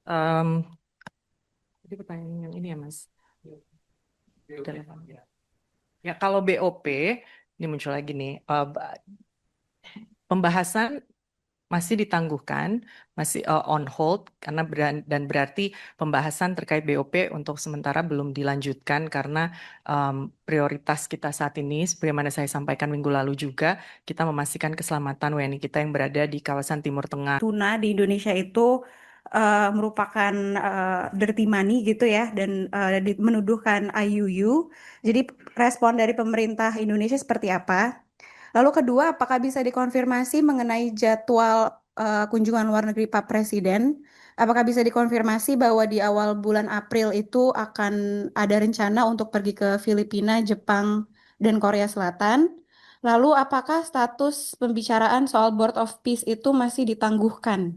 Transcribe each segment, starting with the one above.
Em, Jadi pertanyaan yang ini ya, Mas. Telepon. Ya, kalau BOP, ini muncul lagi nih, pembahasan masih ditangguhkan, masih on hold, karena dan berarti pembahasan terkait BOP untuk sementara belum dilanjutkan karena prioritas kita saat ini, sebagaimana saya sampaikan minggu lalu juga, kita memastikan keselamatan WNI kita yang berada di kawasan Timur Tengah. Tuna di Indonesia itu merupakan dirty money gitu ya dan menuduhkan IUU. Jadi respon dari pemerintah Indonesia seperti apa? Lalu kedua, apakah bisa dikonfirmasi mengenai jadwal kunjungan luar negeri Pak Presiden? Apakah bisa dikonfirmasi bahwa di awal bulan April itu akan ada rencana untuk pergi ke Filipina, Jepang, dan Korea Selatan? Lalu apakah status pembicaraan soal Board of Peace itu masih ditangguhkan?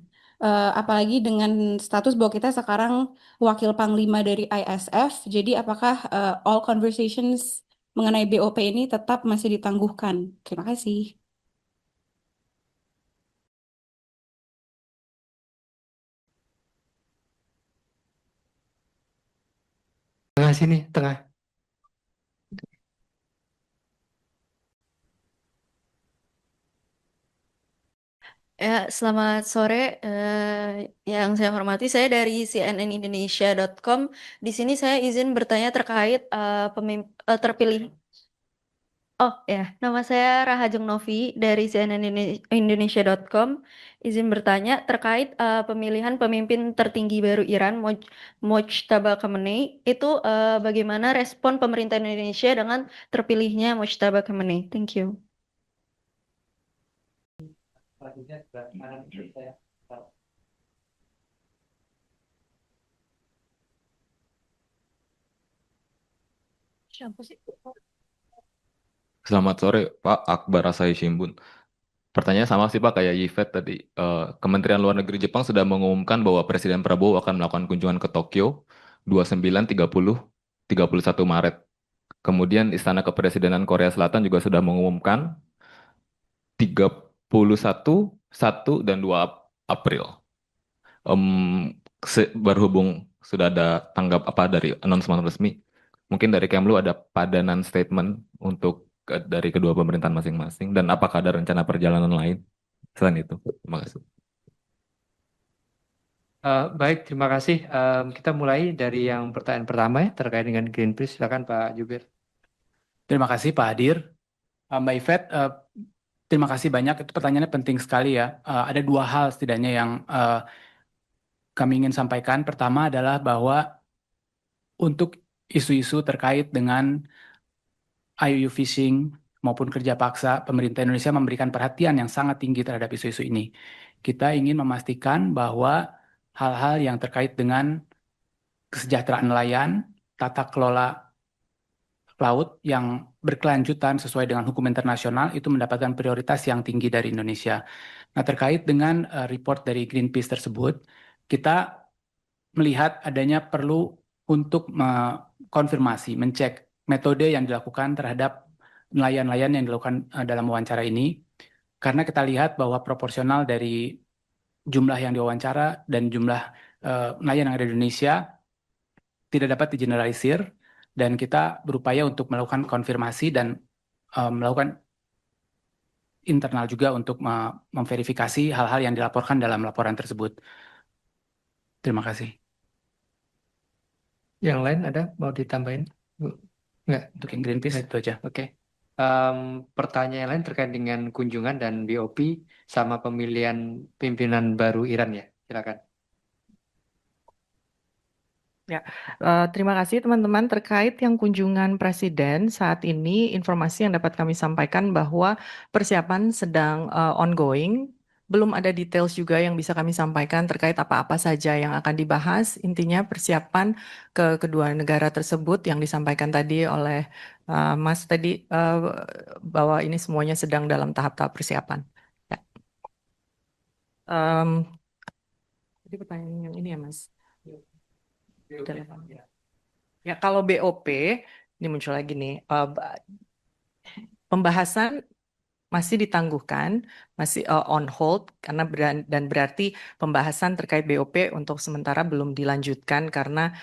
Apalagi dengan status bahwa kita sekarang wakil panglima dari ISF, jadi apakah all conversations mengenai BOP ini tetap masih ditangguhkan? Terima kasih. Tengah sini, tengah. Ya, selamat sore. Yang saya hormati, saya dari cnnindonesia.com. Di sini saya izin bertanya terkait terpilih. Oh ya, nama saya Rahajeng Novi dari cnnindonesia.com. Izin bertanya terkait pemilihan pemimpin tertinggi baru Iran, Mojtaba Khamenei. Itu bagaimana respon pemerintah Indonesia dengan terpilihnya Mojtaba Khamenei? Thank you. Siapa sih? Selamat sore, Pak Akbar Asai Shimbun. Pertanyaan sama sih Pak kayak Yifet tadi. Kementerian Luar Negeri Jepang sudah mengumumkan bahwa Presiden Prabowo akan melakukan kunjungan ke Tokyo 29, 30, 31 Maret. Kemudian Istana Kepresidenan Korea Selatan juga sudah mengumumkan 31, 1 dan 2 April. Berhubung sudah ada tanggap apa dari announcement resmi, mungkin dari Kemlu ada padanan statement untuk dari kedua pemerintahan masing-masing dan apakah ada rencana perjalanan lain selain itu? Terima kasih. Baik, terima kasih. Kita mulai dari yang pertanyaan pertama ya, terkait dengan Greenpeace. Silakan Pak Jubir. Terima kasih Pak Hadir. Mbak Yvette, terima kasih banyak. Itu pertanyaannya penting sekali ya. Ada dua hal setidaknya yang kami ingin sampaikan. Pertama adalah bahwa untuk isu-isu terkait dengan IUU fishing maupun kerja paksa, pemerintah Indonesia memberikan perhatian yang sangat tinggi terhadap isu-isu ini. Kita ingin memastikan bahwa hal-hal yang terkait dengan kesejahteraan nelayan, tata kelola laut yang berkelanjutan sesuai dengan hukum internasional itu mendapatkan prioritas yang tinggi dari Indonesia. Nah, terkait dengan report dari Greenpeace tersebut, kita melihat adanya perlu untuk mengkonfirmasi, mencek metode yang dilakukan terhadap nelayan-nelayan yang dilakukan dalam wawancara ini, karena kita lihat bahwa proporsional dari jumlah yang diwawancara dan jumlah nelayan yang ada di Indonesia tidak dapat digeneralisir, dan kita berupaya untuk melakukan konfirmasi dan melakukan internal juga untuk memverifikasi hal-hal yang dilaporkan dalam laporan tersebut. Terima kasih. Yang lain ada mau ditambahin? Bu? Enggak. Untuk yang Greenpeace itu aja. Oke. Pertanyaan lain terkait dengan kunjungan dan BOP sama pemilihan pimpinan baru Iran ya. Silakan. Ya, terima kasih teman-teman terkait yang kunjungan Presiden saat ini informasi yang dapat kami sampaikan bahwa persiapan sedang ongoing. Belum ada details juga yang bisa kami sampaikan terkait apa-apa saja yang akan dibahas. Intinya persiapan ke kedua negara tersebut yang disampaikan tadi oleh Mas tadi bahwa ini semuanya sedang dalam tahap-tahap persiapan. Ya. Jadi pertanyaan yang ini ya Mas. Telepon. Ya, kalau BOP, ini muncul lagi nih, pembahasan masih ditangguhkan, masih on hold karena dan berarti pembahasan terkait BOP untuk sementara belum dilanjutkan karena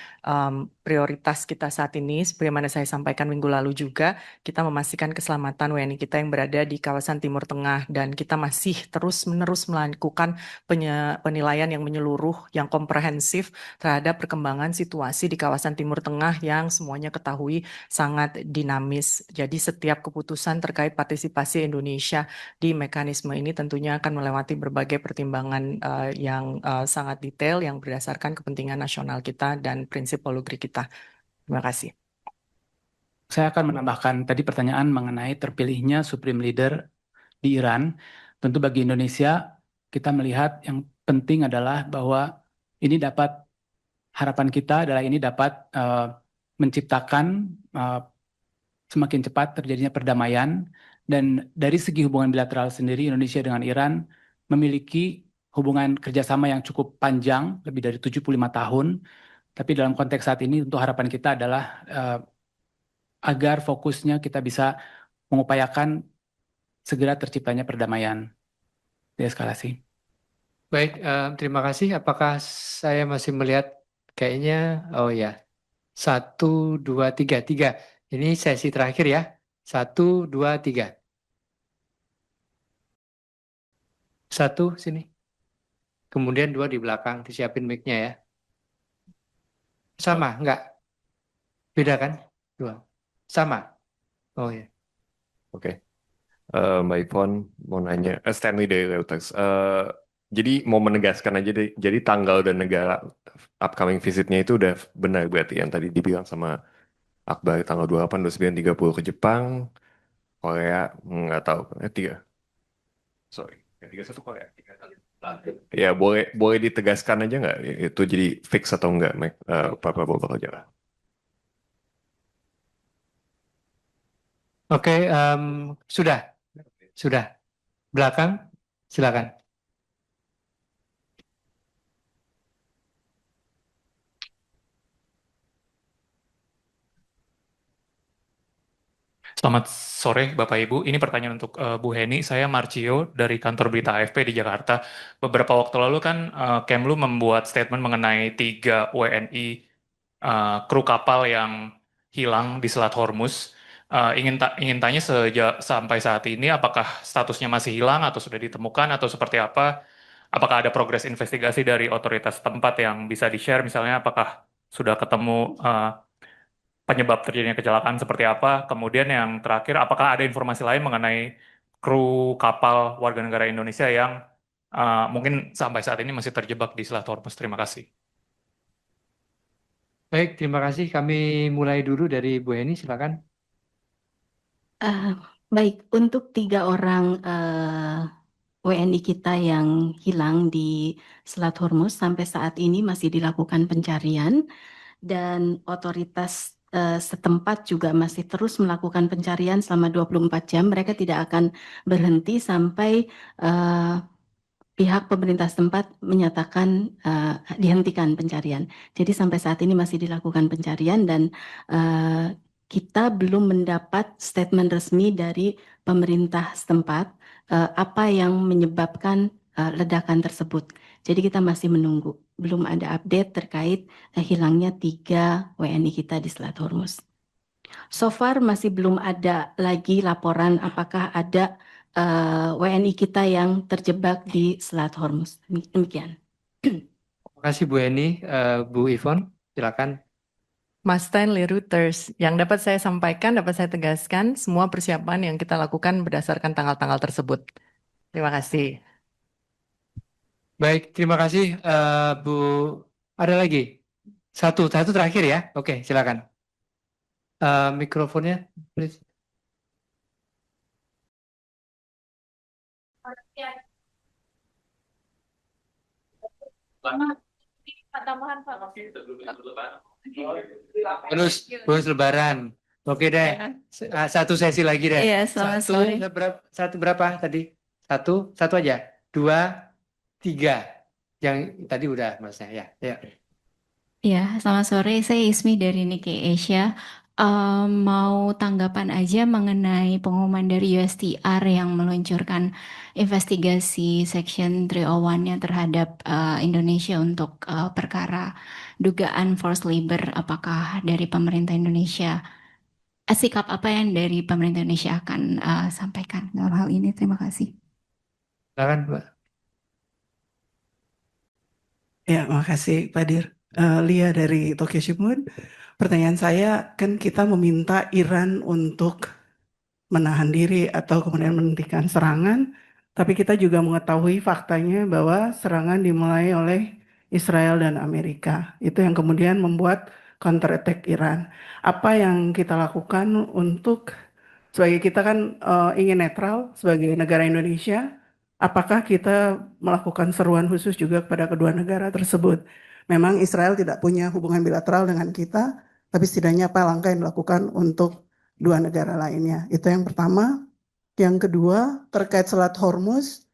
prioritas kita saat ini, sebagaimana saya sampaikan minggu lalu juga, kita memastikan keselamatan WNI kita yang berada di kawasan Timur Tengah dan kita masih terus-menerus melakukan penilaian yang menyeluruh, yang komprehensif terhadap perkembangan situasi di kawasan Timur Tengah yang semuanya ketahui sangat dinamis. Jadi setiap keputusan terkait partisipasi Indonesia di mekanisme ini tentunya akan melewati berbagai pertimbangan yang sangat detail yang berdasarkan kepentingan nasional kita dan prinsip polugri kita. Terima kasih. Saya akan menambahkan tadi pertanyaan mengenai terpilihnya Supreme Leader di Iran. Tentu bagi Indonesia, kita melihat yang penting adalah bahwa ini dapat, harapan kita adalah ini dapat menciptakan semakin cepat terjadinya perdamaian. Dan dari segi hubungan bilateral sendiri, Indonesia dengan Iran memiliki hubungan kerjasama yang cukup panjang, lebih dari 75 tahun. Tapi dalam konteks saat ini, untuk harapan kita adalah agar fokusnya kita bisa mengupayakan segera terciptanya perdamaian. Deeskalasi. Baik, terima kasih. Apakah saya masih melihat kayaknya, oh ya, 1, 2, 3, 3. Ini sesi terakhir ya. 1, 2, 3. 1 sini. Kemudian 2 di belakang, disiapin mic-nya ya. Sama, enggak? Beda kan? 2. Sama. Oh ya. Oke. Mbak Ivon mau nanya, Stanley dari Reuters. Jadi mau menegaskan aja deh, jadi tanggal dan negara upcoming visitnya itu udah benar berarti yang tadi dibilang sama Akbar tanggal 28, 29, 30 ke Jepang, Korea nggak tahu, 3. Sorry, 31 Korea. Ya boleh ditegaskan aja nggak itu jadi fix atau enggak, Pak Prabowo bakal jalan. Oke, sudah. Belakang, silakan. Selamat sore Bapak Ibu, ini pertanyaan untuk Bu Heni. Saya Marcio dari kantor berita AFP di Jakarta. Beberapa waktu lalu kan Kemlu membuat statement mengenai 3 WNI kru kapal yang hilang di Selat Hormuz. Ingin tanya sampai saat ini apakah statusnya masih hilang atau sudah ditemukan atau seperti apa? Apakah ada progres investigasi dari otoritas tempat yang bisa di-share, misalnya apakah sudah ketemu penyebab terjadinya kecelakaan seperti apa? Kemudian yang terakhir, apakah ada informasi lain mengenai kru kapal warga negara Indonesia yang mungkin sampai saat ini masih terjebak di Selat Hormuz? Terima kasih. Baik, terima kasih. Kami mulai dulu dari Bu Heni, silakan. Baik, untuk 3 orang WNI kita yang hilang di Selat Hormuz sampai saat ini masih dilakukan pencarian dan otoritas setempat juga masih terus melakukan pencarian selama 24 jam. Mereka tidak akan berhenti sampai pihak pemerintah setempat menyatakan dihentikan pencarian. Jadi sampai saat ini masih dilakukan pencarian dan kita belum mendapat statement resmi dari pemerintah setempat apa yang menyebabkan ledakan tersebut. Jadi kita masih menunggu. Belum ada update terkait hilangnya 3 WNI kita di Selat Hormuz. So far masih belum ada lagi laporan apakah ada WNI kita yang terjebak di Selat Hormuz. Demikian. Terima kasih Bu Heni. Bu Ivon, silakan. Mas Stanley Reuters, yang dapat saya sampaikan, dapat saya tegaskan, semua persiapan yang kita lakukan berdasarkan tanggal-tanggal tersebut. Terima kasih. Baik, terima kasih Bu. Ada lagi? Satu terakhir ya. Oke, silakan. Mikrofonnya, please. Tambahan Pak. Bonus Lebaran. Oke deh. Satu sesi lagi deh. Iya, selamat sore. Satu berapa tadi? Satu aja. 2, 3. Yang tadi udah Masnya ya. Ya, selamat sore. Saya Ismi dari Nikkei Asia. Mau tanggapan aja mengenai pengumuman dari USTR yang meluncurkan investigasi Section 301-nya terhadap Indonesia untuk perkara dugaan forced labor. Apakah dari pemerintah Indonesia, sikap apa yang dari pemerintah Indonesia akan sampaikan dalam hal ini? Terima kasih. Silakan, Mbak. Ya, makasih Pak Dir. Lia dari Tokyo Shimbun. Pertanyaan saya, kan kita meminta Iran untuk menahan diri atau kemudian menghentikan serangan, tapi kita juga mengetahui faktanya bahwa serangan dimulai oleh Israel dan Amerika. Itu yang kemudian membuat counter attack Iran. Apa yang kita lakukan untuk, sebagai kita kan ingin netral sebagai negara Indonesia, apakah kita melakukan seruan khusus juga kepada kedua negara tersebut? Memang Israel tidak punya hubungan bilateral dengan kita, tapi setidaknya apa langkah yang dilakukan untuk dua negara lainnya. Itu yang pertama. Yang kedua, terkait Selat Hormuz,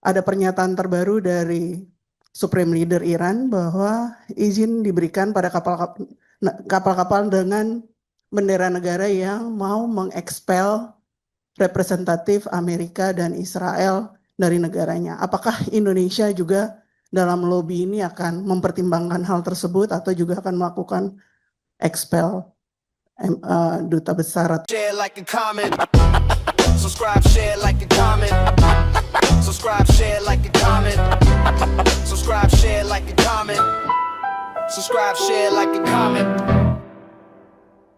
ada pernyataan terbaru dari Supreme Leader Iran bahwa izin diberikan pada kapal-kapal dengan bendera negara yang mau mengekspel representatif Amerika dan Israel dari negaranya. Apakah Indonesia juga dalam lobby ini akan mempertimbangkan hal tersebut atau juga akan melakukan expel duta besar? Share, like, and comment. Subscribe, share, like, and comment. Subscribe, share, like, and comment. Subscribe, share, like, and comment. Subscribe, share, like, and comment.